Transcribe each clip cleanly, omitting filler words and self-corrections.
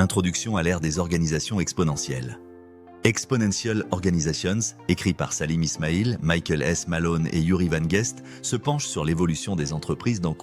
Introduction à l'ère des organisations exponentielles. Exponential Organizations, écrit par Salim Ismail, Michael S. Malone et Yuri Van Guest, se penche sur l'évolution des entreprises dans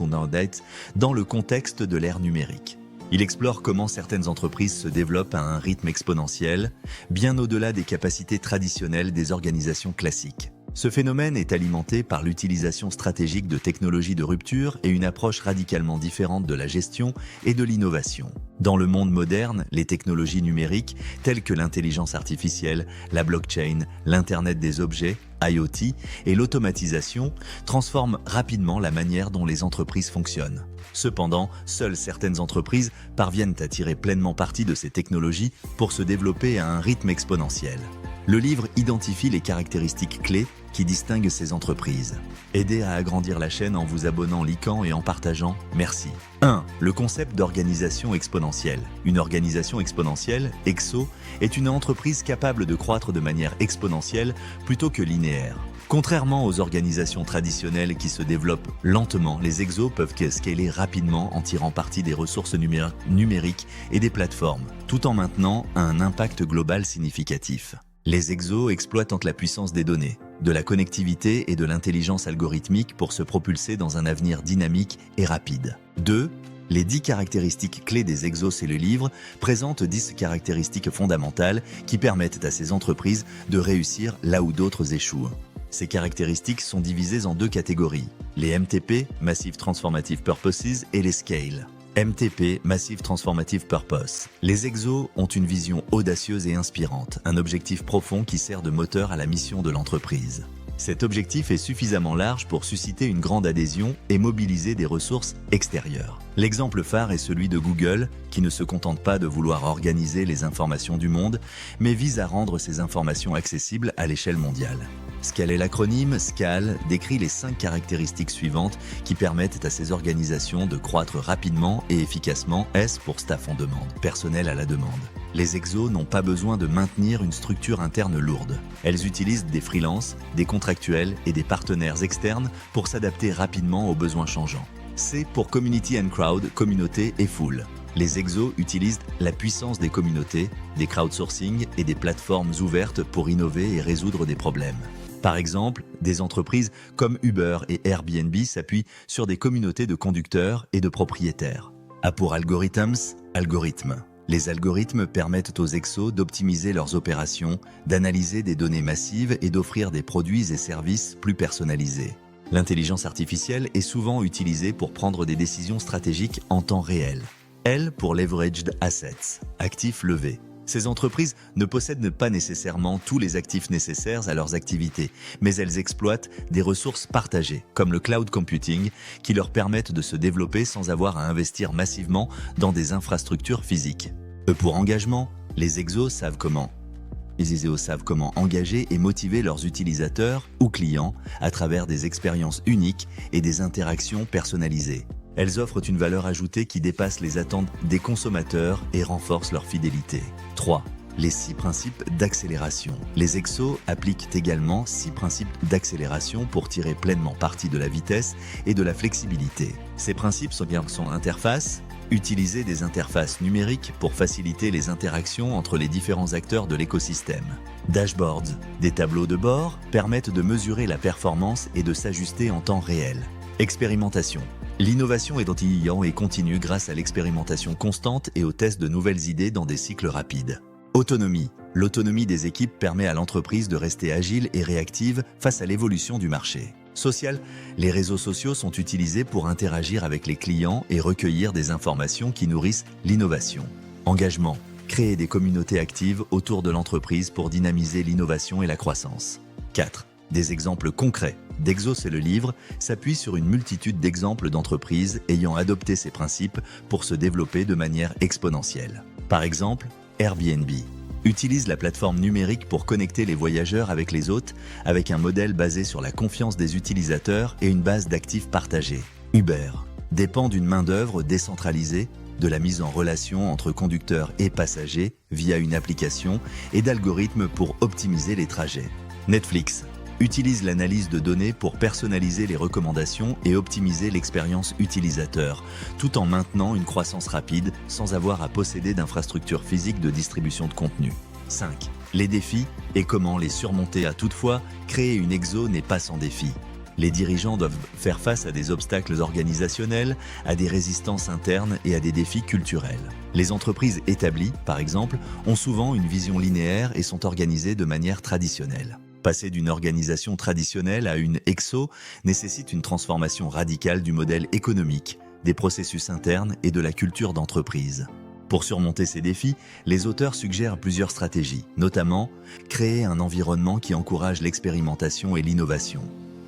le contexte de l'ère numérique. Il explore comment certaines entreprises se développent à un rythme exponentiel, bien au-delà des capacités traditionnelles des organisations classiques. Ce phénomène est alimenté par l'utilisation stratégique de technologies de rupture et une approche radicalement différente de la gestion et de l'innovation. Dans le monde moderne, les technologies numériques, telles que l'intelligence artificielle, la blockchain, l'Internet des objets, IoT et l'automatisation, transforment rapidement la manière dont les entreprises fonctionnent. Cependant, seules certaines entreprises parviennent à tirer pleinement parti de ces technologies pour se développer à un rythme exponentiel. Le livre identifie les caractéristiques clés qui distinguent ces entreprises. Aidez à agrandir la chaîne en vous abonnant, likant et en partageant. Merci. 1. Le concept d'organisation exponentielle. Une organisation exponentielle, EXO, est une entreprise capable de croître de manière exponentielle plutôt que linéaire. Contrairement aux organisations traditionnelles qui se développent lentement, les exos peuvent scaler rapidement en tirant parti des ressources numériques et des plateformes, tout en maintenant un impact global significatif. Les exos exploitent la puissance des données, de la connectivité et de l'intelligence algorithmique pour se propulser dans un avenir dynamique et rapide. 2. Les 10 caractéristiques clés des exos, c'est le livre, présentent 10 caractéristiques fondamentales qui permettent à ces entreprises de réussir là où d'autres échouent. Ces caractéristiques sont divisées en 2 catégories, les MTP, Massive Transformative Purposes, et les Scale. MTP, Massive Transformative Purpose. Les exos ont une vision audacieuse et inspirante, un objectif profond qui sert de moteur à la mission de l'entreprise. Cet objectif est suffisamment large pour susciter une grande adhésion et mobiliser des ressources extérieures. L'exemple phare est celui de Google, qui ne se contente pas de vouloir organiser les informations du monde, mais vise à rendre ces informations accessibles à l'échelle mondiale. Scale est l'acronyme. Scale décrit les 5 caractéristiques suivantes qui permettent à ces organisations de croître rapidement et efficacement. S pour staff en demande, personnel à la demande. Les exos n'ont pas besoin de maintenir une structure interne lourde. Elles utilisent des freelances, des contractuels et des partenaires externes pour s'adapter rapidement aux besoins changeants. C pour Community and Crowd, communauté et foule. Les exos utilisent la puissance des communautés, des crowdsourcing et des plateformes ouvertes pour innover et résoudre des problèmes. Par exemple, des entreprises comme Uber et Airbnb s'appuient sur des communautés de conducteurs et de propriétaires. A pour algorithmes, algorithmes. Les algorithmes permettent aux exos d'optimiser leurs opérations, d'analyser des données massives et d'offrir des produits et services plus personnalisés. L'intelligence artificielle est souvent utilisée pour prendre des décisions stratégiques en temps réel. L pour Leveraged Assets, actifs levés. Ces entreprises ne possèdent pas nécessairement tous les actifs nécessaires à leurs activités, mais elles exploitent des ressources partagées, comme le cloud computing, qui leur permettent de se développer sans avoir à investir massivement dans des infrastructures physiques. E pour engagement, les exos savent comment. Les exos savent comment engager et motiver leurs utilisateurs ou clients à travers des expériences uniques et des interactions personnalisées. Elles offrent une valeur ajoutée qui dépasse les attentes des consommateurs et renforce leur fidélité. 3. Les 6 principes d'accélération. Les exos appliquent également 6 principes d'accélération pour tirer pleinement parti de la vitesse et de la flexibilité. Ces principes sont interfaces. Utiliser des interfaces numériques pour faciliter les interactions entre les différents acteurs de l'écosystème. Dashboards. Des tableaux de bord permettent de mesurer la performance et de s'ajuster en temps réel. Expérimentation. L'innovation est étonnante et continue grâce à l'expérimentation constante et au test de nouvelles idées dans des cycles rapides. Autonomie. L'autonomie des équipes permet à l'entreprise de rester agile et réactive face à l'évolution du marché. Social. Les réseaux sociaux sont utilisés pour interagir avec les clients et recueillir des informations qui nourrissent l'innovation. Engagement. Créer des communautés actives autour de l'entreprise pour dynamiser l'innovation et la croissance. 4. Des exemples concrets d'Exos, c'est le livre, s'appuie sur une multitude d'exemples d'entreprises ayant adopté ces principes pour se développer de manière exponentielle. Par exemple, Airbnb utilise la plateforme numérique pour connecter les voyageurs avec les hôtes avec un modèle basé sur la confiance des utilisateurs et une base d'actifs partagés. Uber dépend d'une main-d'œuvre décentralisée, de la mise en relation entre conducteurs et passagers via une application et d'algorithmes pour optimiser les trajets. Netflix utilise l'analyse de données pour personnaliser les recommandations et optimiser l'expérience utilisateur, tout en maintenant une croissance rapide sans avoir à posséder d'infrastructures physiques de distribution de contenu. 5. Les défis et comment les surmonter. Toutefois, créer une exo n'est pas sans défi. Les dirigeants doivent faire face à des obstacles organisationnels, à des résistances internes et à des défis culturels. Les entreprises établies, par exemple, ont souvent une vision linéaire et sont organisées de manière traditionnelle. Passer d'une organisation traditionnelle à une exo nécessite une transformation radicale du modèle économique, des processus internes et de la culture d'entreprise. Pour surmonter ces défis, les auteurs suggèrent plusieurs stratégies, notamment créer un environnement qui encourage l'expérimentation et l'innovation,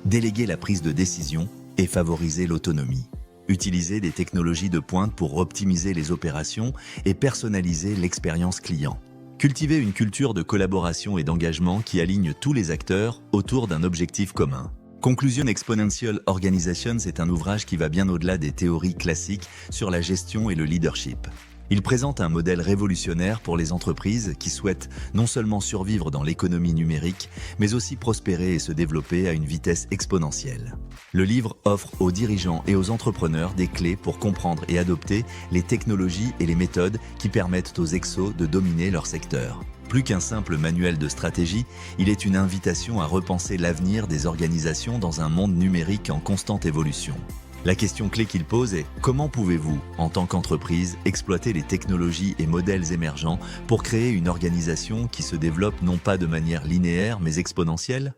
déléguer la prise de décision et favoriser l'autonomie, utiliser des technologies de pointe pour optimiser les opérations et personnaliser l'expérience client, cultiver une culture de collaboration et d'engagement qui aligne tous les acteurs autour d'un objectif commun. Conclusion: Exponential Organizations est un ouvrage qui va bien au-delà des théories classiques sur la gestion et le leadership. Il présente un modèle révolutionnaire pour les entreprises qui souhaitent non seulement survivre dans l'économie numérique, mais aussi prospérer et se développer à une vitesse exponentielle. Le livre offre aux dirigeants et aux entrepreneurs des clés pour comprendre et adopter les technologies et les méthodes qui permettent aux exos de dominer leur secteur. Plus qu'un simple manuel de stratégie, il est une invitation à repenser l'avenir des organisations dans un monde numérique en constante évolution. La question clé qu'il pose est: comment pouvez-vous, en tant qu'entreprise, exploiter les technologies et modèles émergents pour créer une organisation qui se développe non pas de manière linéaire mais exponentielle ?